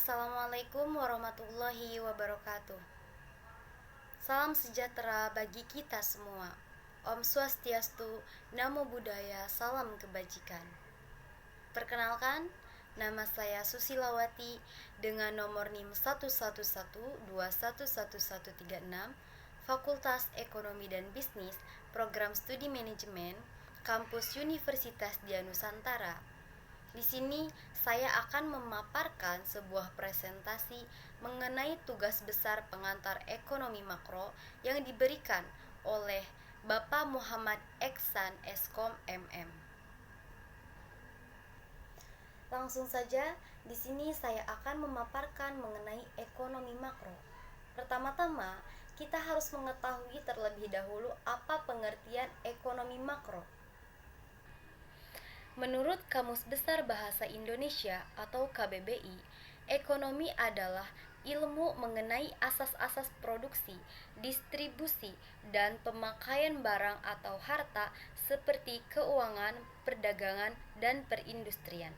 Assalamualaikum warahmatullahi wabarakatuh. Salam sejahtera bagi kita semua. Om Swastiastu, Namo Buddhaya, salam kebajikan. Perkenalkan, nama saya Susilawati dengan nomor NIM 111211136, Fakultas Ekonomi dan Bisnis, Program Studi Manajemen, Kampus Universitas Dianusantara. Di sini saya akan memaparkan sebuah presentasi mengenai tugas besar pengantar ekonomi makro yang diberikan oleh Bapak Muhammad Eksan Eskom MM. Langsung saja, di sini saya akan memaparkan mengenai ekonomi makro. Pertama-tama, kita harus mengetahui terlebih dahulu apa pengertian ekonomi makro. Menurut Kamus Besar Bahasa Indonesia atau KBBI, ekonomi adalah ilmu mengenai asas-asas produksi, distribusi, dan pemakaian barang atau harta seperti keuangan, perdagangan, dan perindustrian.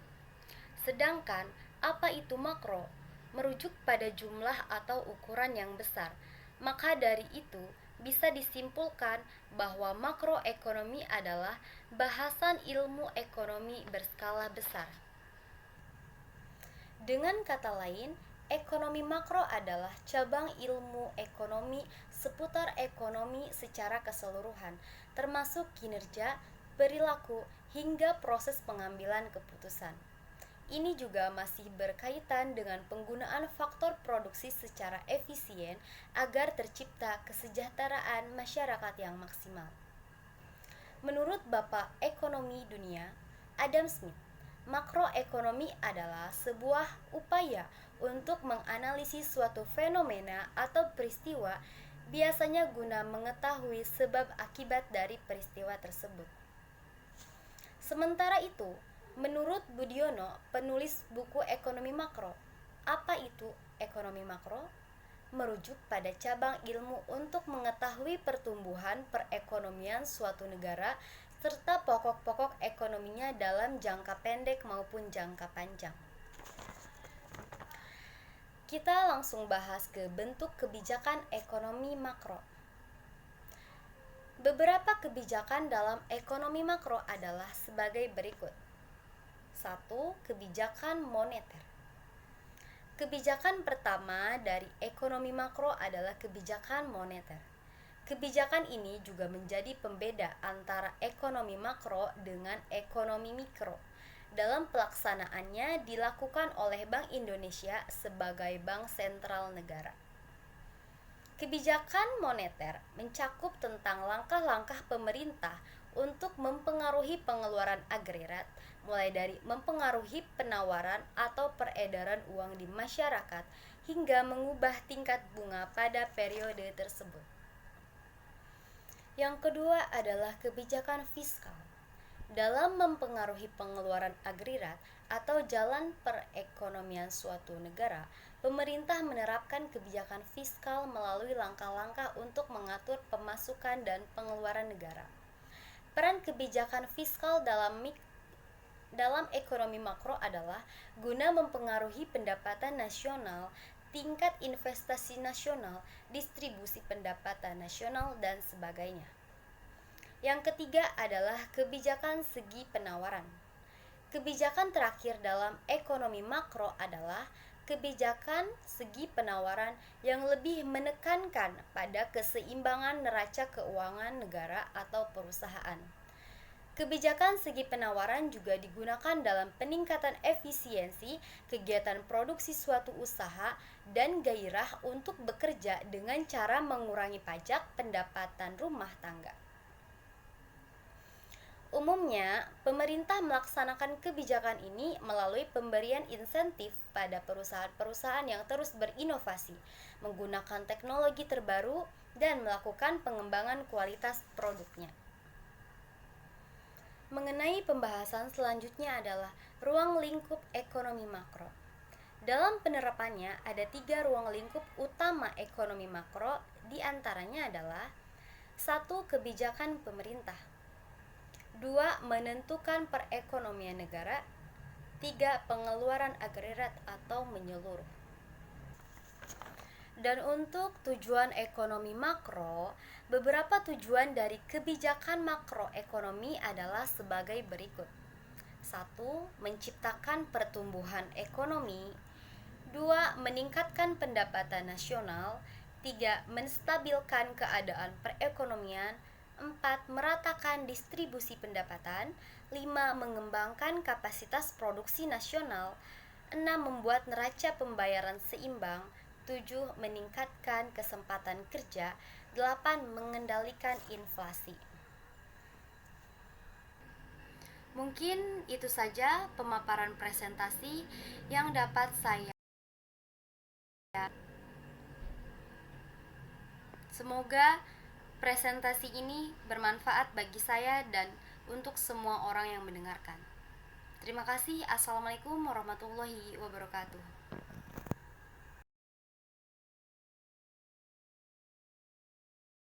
Sedangkan, apa itu makro? Merujuk pada jumlah atau ukuran yang besar. Maka dari itu, bisa disimpulkan bahwa makroekonomi adalah bahasan ilmu ekonomi berskala besar. Dengan kata lain, ekonomi makro adalah cabang ilmu ekonomi seputar ekonomi secara keseluruhan, termasuk kinerja, perilaku, hingga proses pengambilan keputusan. Ini juga masih berkaitan dengan penggunaan faktor produksi secara efisien agar tercipta kesejahteraan masyarakat yang maksimal. Menurut Bapak Ekonomi Dunia, Adam Smith, makroekonomi adalah sebuah upaya untuk menganalisis suatu fenomena atau peristiwa, biasanya guna mengetahui sebab akibat dari peristiwa tersebut. Sementara itu, menurut Budiono, penulis buku Ekonomi Makro, apa itu ekonomi makro? Merujuk pada cabang ilmu untuk mengetahui pertumbuhan perekonomian suatu negara serta pokok-pokok ekonominya dalam jangka pendek maupun jangka panjang. Kita langsung bahas ke bentuk kebijakan ekonomi makro. Beberapa kebijakan dalam ekonomi makro adalah sebagai berikut. 1. Kebijakan moneter. Kebijakan pertama dari ekonomi makro adalah kebijakan moneter. Kebijakan ini juga menjadi pembeda antara ekonomi makro dengan ekonomi mikro. Dalam pelaksanaannya dilakukan oleh Bank Indonesia sebagai bank sentral negara. Kebijakan moneter mencakup tentang langkah-langkah pemerintah untuk mempengaruhi pengeluaran agregat, mulai dari mempengaruhi penawaran atau peredaran uang di masyarakat hingga mengubah tingkat bunga pada periode tersebut. Yang kedua adalah kebijakan fiskal. Dalam mempengaruhi pengeluaran agregat atau jalan perekonomian suatu negara, pemerintah menerapkan kebijakan fiskal melalui langkah-langkah untuk mengatur pemasukan dan pengeluaran negara. Peran kebijakan fiskal dalam ekonomi makro adalah guna mempengaruhi pendapatan nasional, tingkat investasi nasional, distribusi pendapatan nasional, dan sebagainya. Yang ketiga adalah kebijakan segi penawaran. Kebijakan terakhir dalam ekonomi makro adalah kebijakan segi penawaran yang lebih menekankan pada keseimbangan neraca keuangan negara atau perusahaan. Kebijakan segi penawaran juga digunakan dalam peningkatan efisiensi kegiatan produksi suatu usaha dan gairah untuk bekerja dengan cara mengurangi pajak pendapatan rumah tangga. Umumnya, pemerintah melaksanakan kebijakan ini melalui pemberian insentif pada perusahaan-perusahaan yang terus berinovasi, menggunakan teknologi terbaru, dan melakukan pengembangan kualitas produknya. Mengenai pembahasan selanjutnya adalah ruang lingkup ekonomi makro. Dalam penerapannya ada 3 ruang lingkup utama ekonomi makro, diantaranya adalah 1. Kebijakan pemerintah, 2. Menentukan perekonomian negara, 3. Pengeluaran agregat atau menyeluruh. Dan untuk tujuan ekonomi makro, beberapa tujuan dari kebijakan makroekonomi adalah sebagai berikut. 1. Menciptakan pertumbuhan ekonomi. 2. Meningkatkan pendapatan nasional. 3. Menstabilkan keadaan perekonomian. 4. Meratakan distribusi pendapatan. 5. Mengembangkan kapasitas produksi nasional. 6. Membuat neraca pembayaran seimbang. 7. Meningkatkan kesempatan kerja. 8. Mengendalikan inflasi. Mungkin itu saja pemaparan presentasi yang dapat saya. Semoga presentasi ini bermanfaat bagi saya dan untuk semua orang yang mendengarkan. Terima kasih. Assalamualaikum warahmatullahi wabarakatuh.